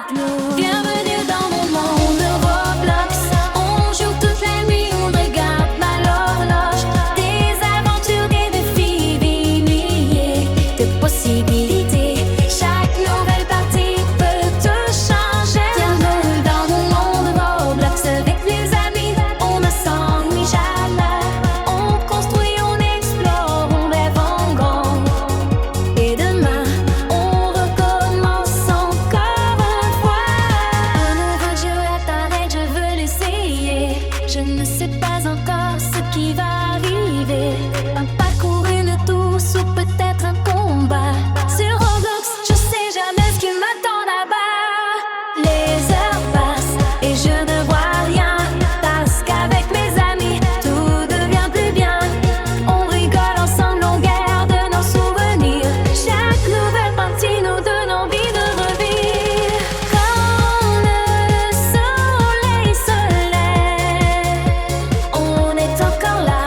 avec nous. Bienvenue dans mon monde de Roblox. On joue toute la nuit, on regarde mal l'horloge. Des aventures, des défis, des milliers de possibilités. Chaque nouvelle partie peut tout changer. Bienvenue dans mon monde de Roblox. Avec les amis, on ne s'ennuie jamais. On construit, on explore, on rêve en grand. Et demain, on recommence encore une fois. Un nouveau jeu apparaît, je veux l'essayer. Je ne sais pas encore ce qui va arriver. Un parcours, une douce ou peut-être un combat. Sur Roblox, je sais jamais ce qui m'attend là-bas. Les heures passent et je ne vois rien. Parce qu'avec mes amis, tout devient plus bien. On rigole ensemble, on garde nos souvenirs. Chaque nouvelle partie nous donne envie de revivre. Quand le soleil se lève, on est encore là.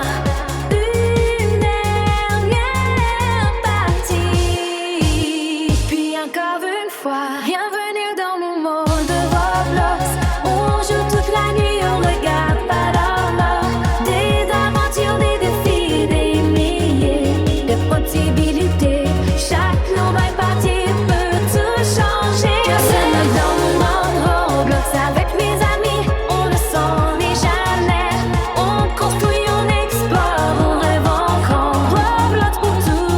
Une dernière partie. Puis encore une fois, bienvenue dans mon monde de Roblox. On joue toute la nuit, on regarde pas l'horloge. Des aventures, des défis, des milliers de possibilités. Chaque nouvelle partie peut tout changer. Bienvenue dans mon monde Roblox. Avec mes amis, on ne s'ennuie jamais. On construit, on explore, on rêve en grand. Roblox pour tout,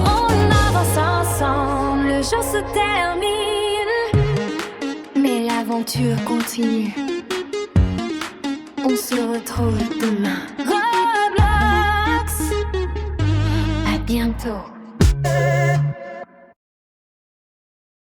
on avance ensemble. Le jeu se termine, mais l'aventure continue. On se retrouve demain. Roblox, à bientôt.